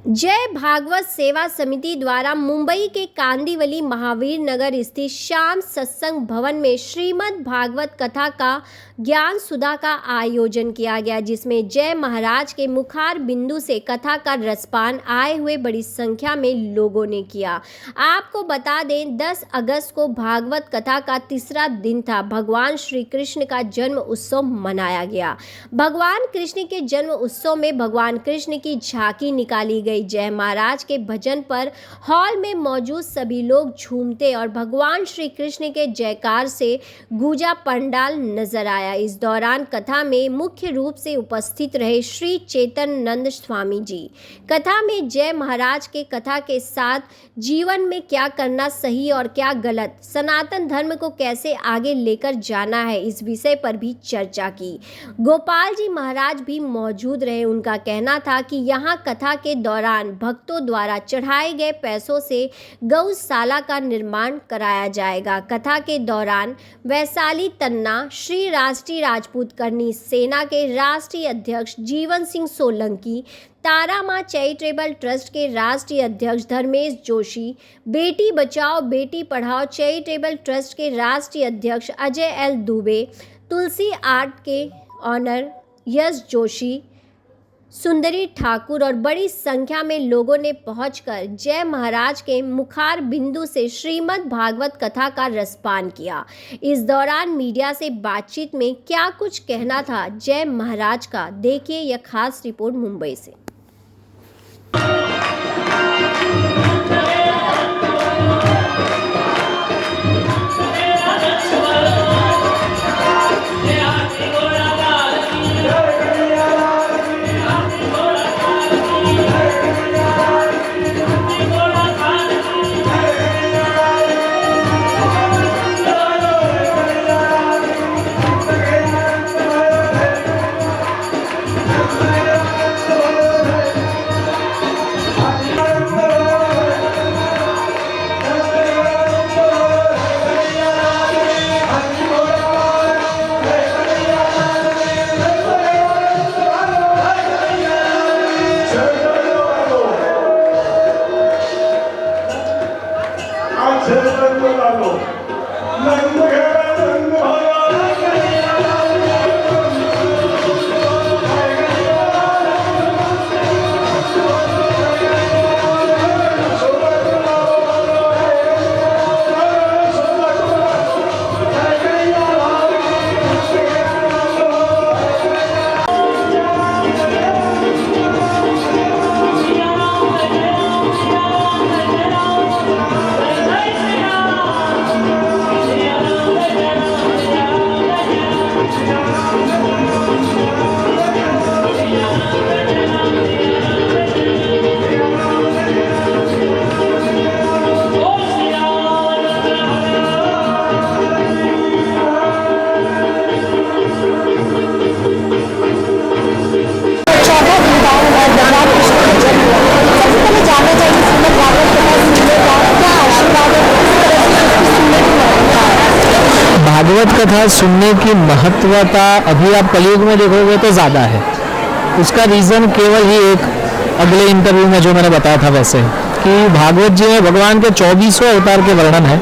जय भागवत सेवा समिति द्वारा मुंबई के कांदिवली महावीर नगर स्थित श्याम सत्संग भवन में श्रीमद् भागवत कथा का ज्ञान सुधा का आयोजन किया गया, जिसमें जय महाराज के मुखार बिंदु से कथा का रसपान आए हुए बड़ी संख्या में लोगों ने किया। आपको बता दें, 10 अगस्त को भागवत कथा का तीसरा दिन था। भगवान श्री कृष्ण का जन्म उत्सव मनाया गया। भगवान कृष्ण के जन्म उत्सव में भगवान कृष्ण की झांकी निकाली गई। जय महाराज के भजन पर हॉल में मौजूद सभी लोग झूमते और भगवान श्री कृष्ण के जयकार से गूंजा पंडाल नजर आया। इस दौरान कथा में मुख्य रूप से उपस्थित रहे श्री चैतन्यानंद स्वामी जी। कथा में जय महाराज के कथा के साथ जीवन में क्या करना सही और क्या गलत, सनातन धर्म को कैसे आगे लेकर जाना है, इस विषय पर भी चर्चा की। गोपाल जी महाराज भी मौजूद रहे। उनका कहना था कि यहाँ कथा के दौरान भक्तों द्वारा चढ़ाए गए पैसों से गौशाला का निर्माण कराया जाएगा। कथा के दौरान वैशाली तन्ना, श्री राष्ट्रीय राजपूत करनी सेना के राष्ट्रीय अध्यक्ष जीवन सिंह सोलंकी, तारा माँ चैरिटेबल ट्रस्ट के राष्ट्रीय अध्यक्ष धर्मेश जोशी, बेटी बचाओ बेटी पढ़ाओ चैरिटेबल ट्रस्ट के राष्ट्रीय अध्यक्ष अजय एल दुबे, तुलसी आर्ट के ऑनर यश जोशी, सुंदरी ठाकुर और बड़ी संख्या में लोगों ने पहुंचकर जय महाराज के मुखार बिंदु से श्रीमद् भागवत कथा का रसपान किया। इस दौरान मीडिया से बातचीत में क्या कुछ कहना था जय महाराज का, देखिए यह खास रिपोर्ट मुंबई से। भागवत कथा सुनने की महत्वता अभी आप कलयुग में देखोगे तो ज़्यादा है। उसका रीज़न केवल ही एक अगले इंटरव्यू में जो मैंने बताया था वैसे कि भागवत जी में भगवान के 24वें अवतार के वर्णन है।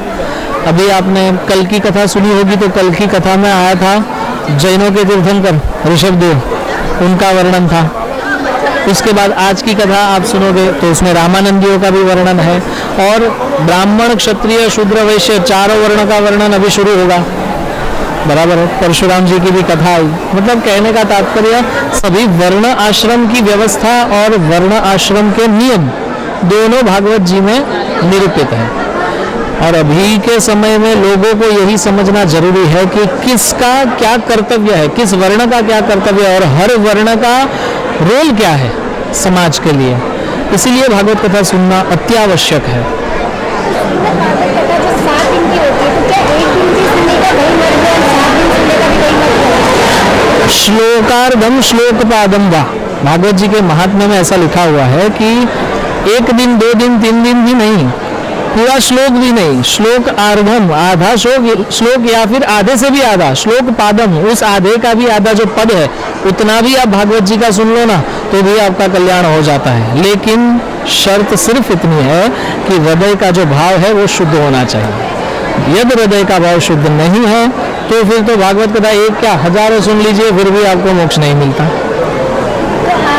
अभी आपने कल की कथा सुनी होगी, तो कल की कथा में आया था जैनों के तीर्थंकर ऋषभदेव, उनका वर्णन था। उसके बाद आज की कथा आप सुनोगे तो उसमें रामानंदियों का भी वर्णन है और ब्राह्मण क्षत्रिय शूद्र वैश्य चारों वर्ण का वर्णन अभी शुरू होगा। बराबर है। परशुराम जी की भी कथा आई। मतलब कहने का तात्पर्य सभी वर्ण आश्रम की व्यवस्था और वर्ण आश्रम के नियम दोनों भागवत जी में निरूपित है। और अभी के समय में लोगों को यही समझना जरूरी है कि किसका क्या कर्तव्य है, किस वर्ण का क्या कर्तव्य है और हर वर्ण का रोल क्या है समाज के लिए। इसीलिए भागवत कथा सुनना अत्यावश्यक है। श्लोकार्धम श्लोकपादम वा, भागवत जी के महात्म्य में ऐसा लिखा हुआ है कि एक दिन, 2 दिन, 3 दिन भी नहीं, पूरा श्लोक भी नहीं, श्लोक आर्धम, आधा श्लोक या फिर आधे से भी आधा, श्लोक पादम, उस आधे का भी आधा जो पद है उतना भी आप भागवत जी का सुन लो ना तो भी आपका कल्याण हो जाता है। लेकिन शर्त सिर्फ इतनी है कि हृदय का जो भाव है वो शुद्ध होना चाहिए। यदि हृदय का भाव शुद्ध नहीं है तो फिर तो भागवत कथा एक क्या हजारों सुन लीजिए फिर भी आपको मोक्ष नहीं मिलता।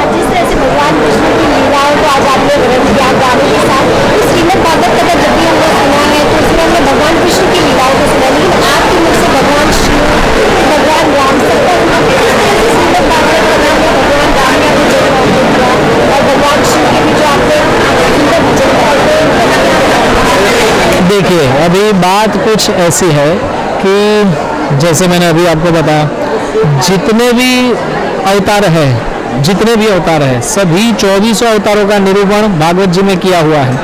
जिस तरह से भगवान कृष्ण की लीलाओं को आज आपने वर्णन किया गाने के साथ, तो श्रीमद् भागवत कथा जब भी हमने सुना है तो उसमें हमने भगवान कृष्ण की लीलाओं को सुना, लेकिन आपके मुख से भगवान शिव, भगवान राम सबका श्रीमद् भागवत कथा में भगवान राम ने भी जन्म किया और भगवान शिव के भी जो आपने सुंदर भजन गाए। देखिए अभी बात कुछ ऐसी है कि जैसे मैंने अभी आपको बताया जितने भी अवतार है सभी 24 अवतारों का निरूपण भागवत जी में किया हुआ है।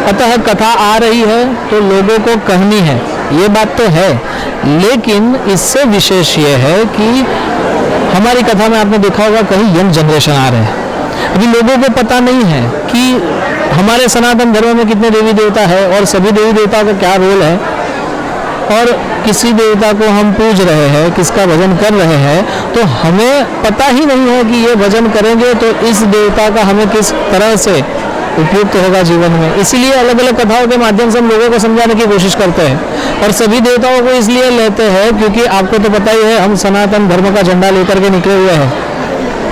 अतः कथा आ रही है तो लोगों को कहनी है, ये बात तो है। लेकिन इससे विशेष ये है कि हमारी कथा में आपने देखा होगा कहीं यंग जनरेशन आ रहे हैं। अभी लोगों को पता नहीं है कि हमारे सनातन धर्म में कितने देवी देवता है और सभी देवी देवताओं का क्या रोल है, और किसी देवता को हम पूज रहे हैं, किसका भजन कर रहे हैं, तो हमें पता ही नहीं है कि ये भजन करेंगे तो इस देवता का हमें किस तरह से उपयुक्त होगा जीवन में। इसीलिए अलग अलग कथाओं के माध्यम से हम लोगों को समझाने की कोशिश करते हैं। और सभी देवताओं को इसलिए लेते हैं क्योंकि आपको तो पता ही है हम सनातन धर्म का झंडा लेकर के निकले हुए हैं।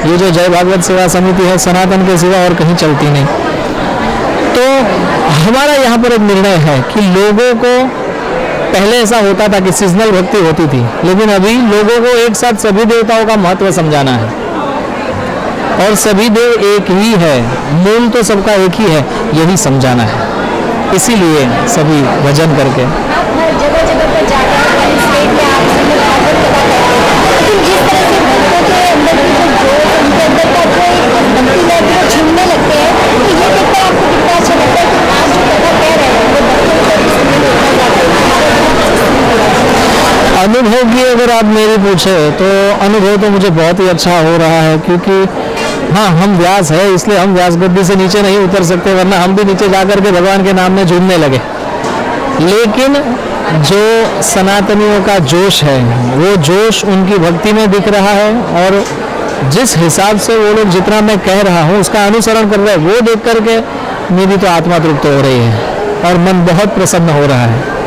ये जो जय भागवत सेवा समिति है सनातन के सिवा और कहीं चलती नहीं। तो हमारा यहाँ पर एक निर्णय है कि लोगों को पहले ऐसा होता था कि सीजनल भक्ति होती थी, लेकिन अभी लोगों को एक साथ सभी देवताओं का महत्व समझाना है। और सभी देव एक ही है, मूल तो सबका एक ही है, यही समझाना है। इसीलिए सभी भजन करके आप हर जगह जगह पर जाकर हर स्टेट में आप श्रीमद् भागवत कथा करें, लेकिन जिस तरह से भक्तों के अंदर की जो जोश, उनके अंदर का जो एक भक्ति में वो झूमने लगते हैं, तो ये देखकर आपको कितना अच्छा लगता है कि आज जो कथा कह रहे हैं वो भक्तों को भी सुनने में इतना ज़्यादा अनुभव की अगर आप मेरी पूछे तो अनुभव तो मुझे बहुत ही अच्छा हो रहा है। क्योंकि हाँ हम व्यास है इसलिए हम व्यास गद्दी से नीचे नहीं उतर सकते, वरना हम भी नीचे जाकर के भगवान के नाम में झूमने लगे। लेकिन जो सनातनियों का जोश है वो जोश उनकी भक्ति में दिख रहा है, और जिस हिसाब से वो लोग जितना मैं कह रहा हूँ उसका अनुसरण कर रहे हैं वो देख करके मेरी तो आत्मा तृप्त हो रही है और मन बहुत प्रसन्न हो रहा है।